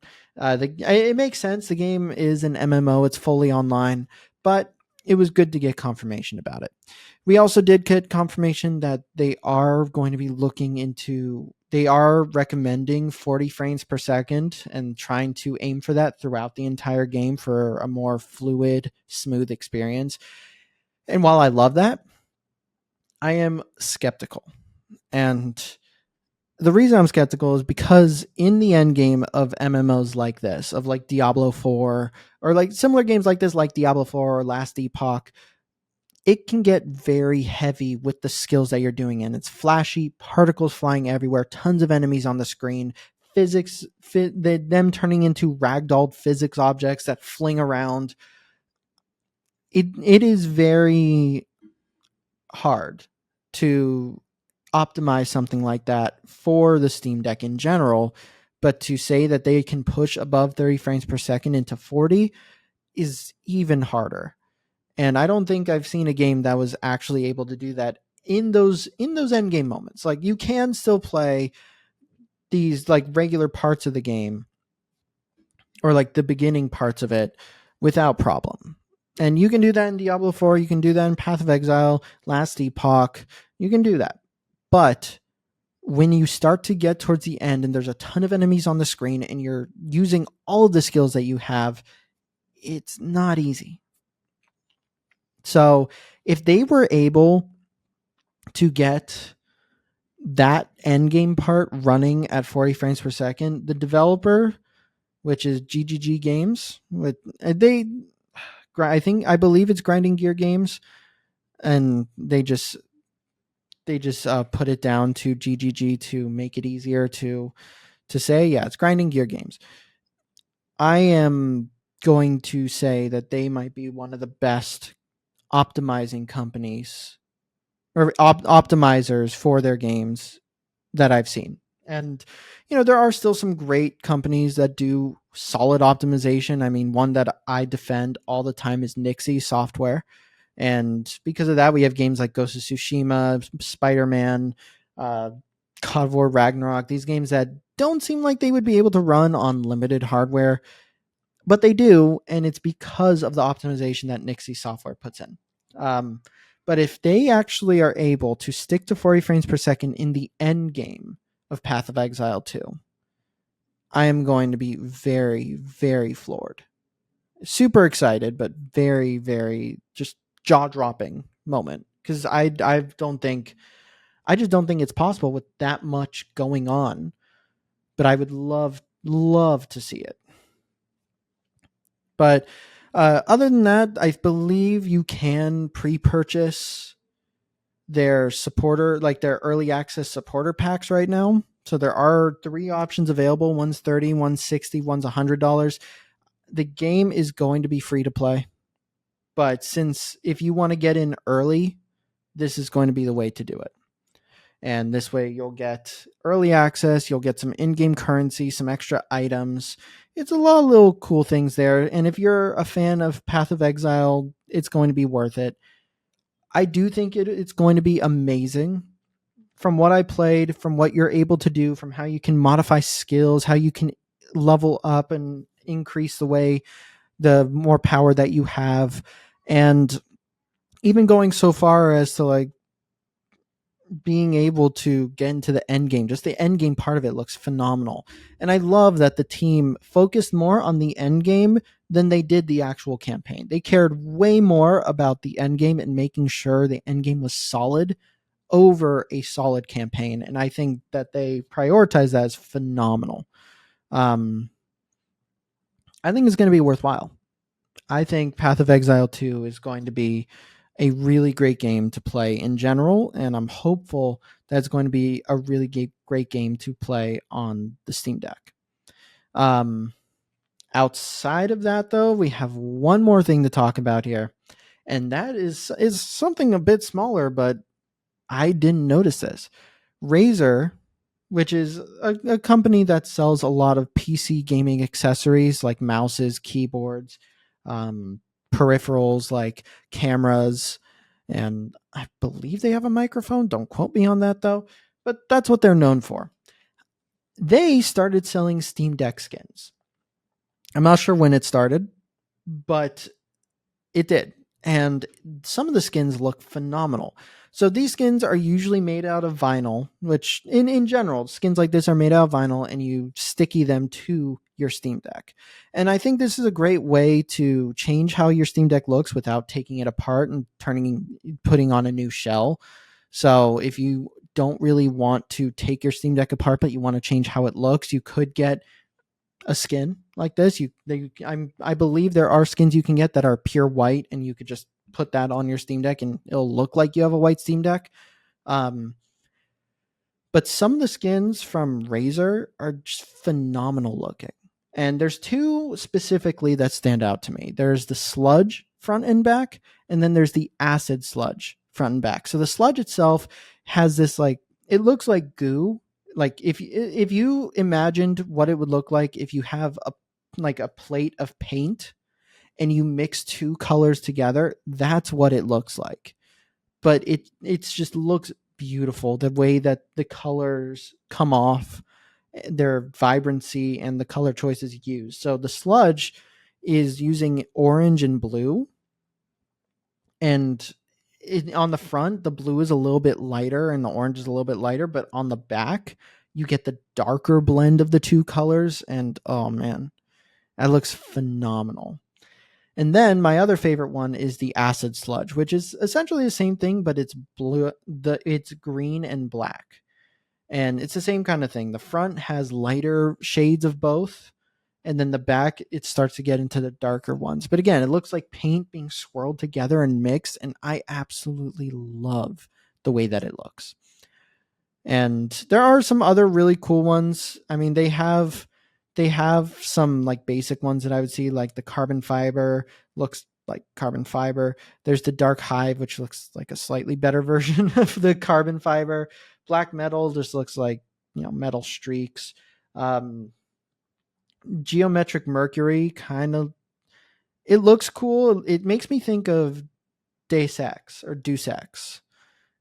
Speaker 1: It makes sense. The game is an MMO. It's fully online, but it was good to get confirmation about it. We also did get confirmation that they are going to be they are recommending 40 frames per second and trying to aim for that throughout the entire game for a more fluid, smooth experience. And while I love that, I am skeptical. And the reason I'm skeptical is because in the end game of MMOs like this, of like Diablo 4, or like similar games like this, like Diablo 4 or Last Epoch, it can get very heavy with the skills that you're doing in. It's flashy, particles flying everywhere, tons of enemies on the screen, them turning into ragdolled physics objects that fling around. It is very hard to optimize something like that for the Steam Deck in general, but to say that they can push above 30 frames per second into 40 is even harder. And I don't think I've seen a game that was actually able to do that in those end game moments. Like, you can still play these like regular parts of the game or like the beginning parts of it without problem. And you can do that in Diablo 4, you can do that in Path of Exile, Last Epoch, you can do that. But when you start to get towards the end and there's a ton of enemies on the screen and you're using all of the skills that you have, it's not easy. So if they were able to get that end game part running at 40 frames per second, the developer, which is GGG Games, I believe it's Grinding Gear Games, and they just put it down to GGG to make it easier to say. Yeah, it's Grinding Gear Games. I am going to say that they might be one of the best optimizing companies or optimizers for their games that I've seen. And, there are still some great companies that do solid optimization. I mean, one that I defend all the time is Nixie Software. And because of that, we have games like Ghost of Tsushima, Spider-Man, God of War Ragnarok, these games that don't seem like they would be able to run on limited hardware, but they do, and it's because of the optimization that Nixie Software puts in. But if they actually are able to stick to 40 frames per second in the end game of Path of Exile 2, I am going to be very, very floored. Super excited, but very, very just jaw-dropping moment. Because I just don't think it's possible with that much going on. But I would love to see it. But other than that, I believe you can pre-purchase their supporter, like their early access supporter packs right now. So there are 3 options available. One's $30, one's $60, one's $100. The game is going to be free to play. But since if you want to get in early, this is going to be the way to do it. And this way you'll get early access, you'll get some in-game currency, some extra items. It's a lot of little cool things there. And if you're a fan of Path of Exile, it's going to be worth it. I do think it's going to be amazing. From what I played, from what you're able to do, from how you can modify skills, how you can level up and increase the more power that you have. And even going so far as to like being able to get into the end game, just the end game part of it looks phenomenal. And I love that the team focused more on the end game than they did the actual campaign. They cared way more about the end game and making sure the end game was solid over a solid campaign. And I think that they prioritize that as phenomenal. I think it's going to be worthwhile. I think Path of Exile 2 is going to be a really great game to play in general, and I'm hopeful that it's going to be a really great game to play on the Steam Deck. Outside of that, though, we have one more thing to talk about here, and that is something a bit smaller, but I didn't notice this. Razer, which is a company that sells a lot of PC gaming accessories like mouses, keyboards, peripherals like cameras, and I believe they have a microphone. Don't quote me on that though, but that's what they're known for. They started selling Steam Deck skins. I'm not sure when it started, but it did. And some of the skins look phenomenal. So these skins are usually made out of vinyl, which in general, skins like this are made out of vinyl and you sticky them to your Steam Deck. And I think this is a great way to change how your Steam Deck looks without taking it apart and putting on a new shell. So if you don't really want to take your Steam Deck apart, but you want to change how it looks, you could get a skin like this. I believe there are skins you can get that are pure white, and you could just put that on your Steam Deck and it'll look like you have a white Steam Deck. But some of the skins from Razer are just phenomenal looking. And there's 2 specifically that stand out to me. There's the sludge front and back, and then there's the acid sludge front and back. So the sludge itself has this it looks like goo. Like if you imagined what it would look like if you have a plate of paint and you mix 2 colors together, that's what it looks like. But it's just looks beautiful the way that the colors come off, their vibrancy and the color choices used. So the sludge is using orange and blue, and on the front, the blue is a little bit lighter and the orange is a little bit lighter, but on the back, you get the darker blend of the two colors. And oh man, that looks phenomenal. And then my other favorite one is the acid sludge, which is essentially the same thing, but it's blue. It's green and black, and it's the same kind of thing. The front has lighter shades of both, and then the back, it starts to get into the darker ones. But again, it looks like paint being swirled together and mixed, and I absolutely love the way that it looks. And there are some other really cool ones. I mean, they have some like basic ones that I would see, like the carbon fiber looks like carbon fiber. There's the dark hive, which looks like a slightly better version of the carbon fiber. Black metal just looks like, metal streaks. Geometric mercury, kind of, it looks cool. It makes me think of Deus Ex,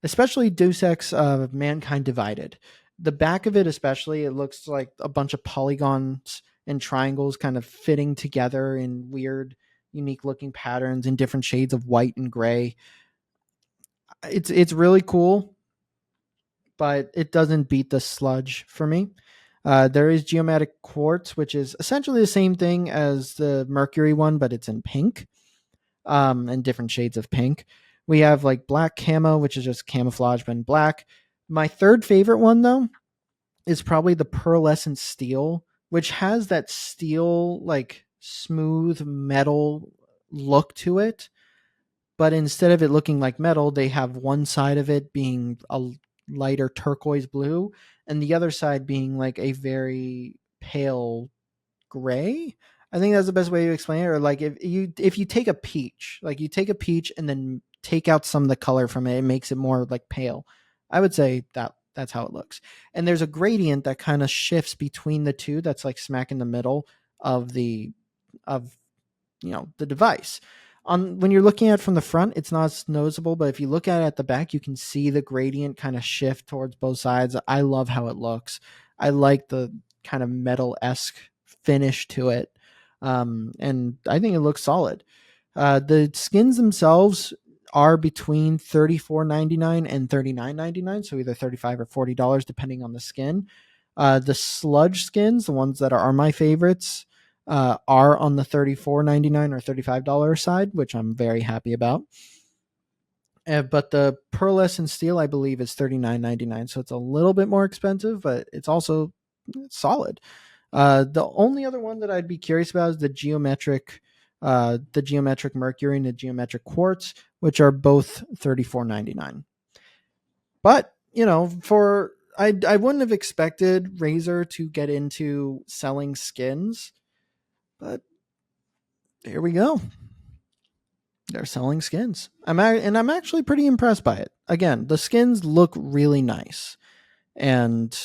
Speaker 1: especially Deus Ex Mankind Divided. The back of it especially, it looks like a bunch of polygons and triangles kind of fitting together in weird, unique looking patterns in different shades of white and gray. It's really cool, but it doesn't beat the sludge for me. There is geometric quartz, which is essentially the same thing as the mercury one, but it's in pink, and different shades of pink. We have like black camo, which is just camouflage but in black. My third favorite one, though, is probably the pearlescent steel, which has that steel, like smooth metal look to it. But instead of it looking like metal, they have one side of it being a lighter turquoise blue and the other side being like a very pale gray. I think that's the best way to explain it. Or like if you take a peach, and then take out some of the color from it, it makes it more like pale. I would say that's how it looks. And there's a gradient that kind of shifts between the two. That's like smack in the middle of the device. When you're looking at it from the front, it's not as noticeable, but if you look at it at the back, you can see the gradient kind of shift towards both sides. I love how it looks. I like the kind of metal-esque finish to it. And I think it looks solid. The skins themselves are between $34.99 and $39.99, so either $35 or $40 depending on the skin. The sludge skins, the ones that are my favorites, are on the $34.99 or $35 side, which I'm very happy about. But the pearlescent steel, I believe, is $39.99, so it's a little bit more expensive, but it's also solid. The only other one that I'd be curious about is the geometric mercury and the geometric quartz, which are both $34.99. But I wouldn't have expected Razer to get into selling skins, but here we go. They're selling skins. I'm actually pretty impressed by it. Again, the skins look really nice, and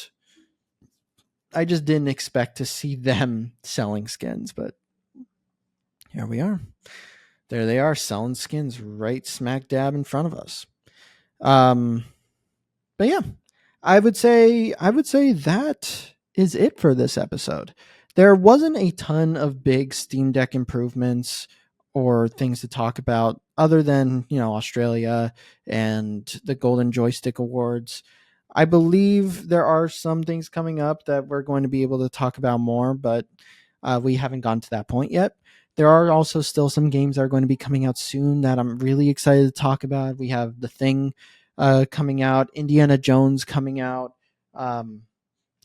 Speaker 1: I just didn't expect to see them selling skins, but here we are. There they are, selling skins right smack dab in front of us. But yeah, I would say that is it for this episode. There wasn't a ton of big Steam Deck improvements or things to talk about other than, Australia and the Golden Joystick Awards. I believe there are some things coming up that we're going to be able to talk about more, but we haven't gotten to that point yet. There are also still some games that are going to be coming out soon that I'm really excited to talk about. We have The Thing coming out, Indiana Jones coming out, and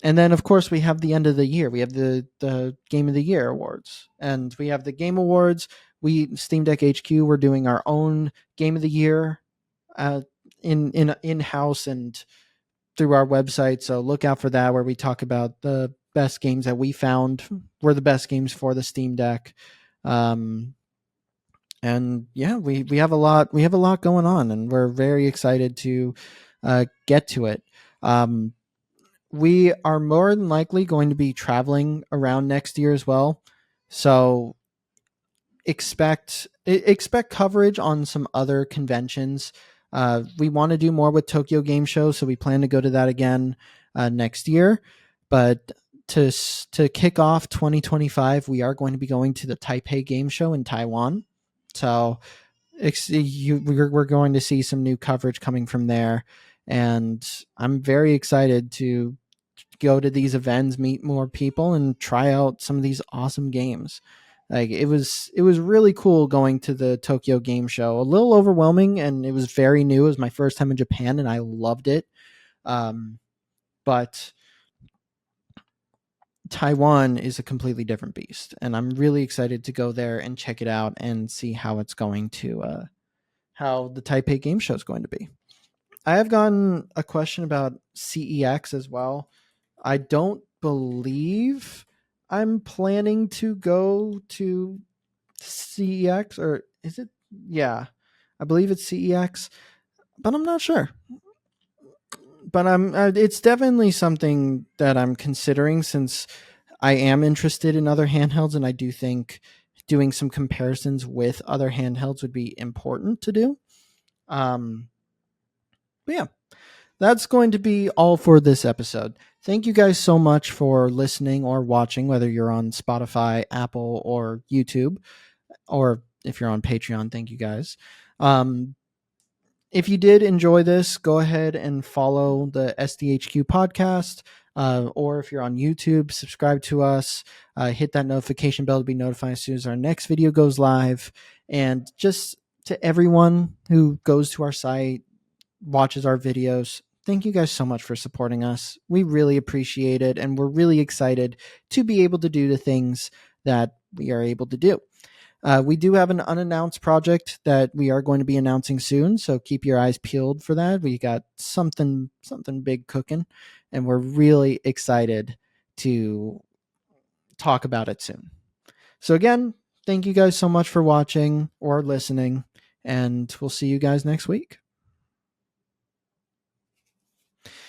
Speaker 1: then of course we have the end of the year. We have the Game of the Year awards, and we have the Game Awards. SteamDeckHQ, we're doing our own Game of the Year in-house and through our website, so look out for that, where we talk about the best games that we found were the best games for the Steam Deck. And yeah, we have a lot going on, and we're very excited to get to it. We are more than likely going to be traveling around next year as well, so expect coverage on some other conventions. We want to do more with Tokyo Game Show, so we plan to go to that again next year. But to kick off 2025, we are going to be going to the Taipei Game Show in Taiwan. So we're going to see some new coverage coming from there, and I'm very excited to go to these events, meet more people, and try out some of these awesome games. Like it was really cool going to the Tokyo Game Show. A little overwhelming, and it was very new. It was my first time in Japan, and I loved it. But Taiwan is a completely different beast, and I'm really excited to go there and check it out and see how it's going to how the Taipei Game Show is going to be. I have gotten a question about CEX as well. I don't believe I'm planning to go to CEX, or is it? Yeah, I believe it's CEX, but I'm not sure. But it's definitely something that I'm considering, since I am interested in other handhelds, and I do think doing some comparisons with other handhelds would be important to do. But yeah, that's going to be all for this episode. Thank you guys so much for listening or watching, whether you're on Spotify, Apple, or YouTube, or if you're on Patreon. Thank you guys. If you did enjoy this, go ahead and follow the SDHQ podcast. Or if you're on YouTube, subscribe to us. Hit that notification bell to be notified as soon as our next video goes live. And just to everyone who goes to our site, watches our videos, thank you guys so much for supporting us. We really appreciate it, and we're really excited to be able to do the things that we are able to do. We do have an unannounced project that we are going to be announcing soon, so keep your eyes peeled for that. We got something big cooking, and we're really excited to talk about it soon. So again, thank you guys so much for watching or listening, and we'll see you guys next week.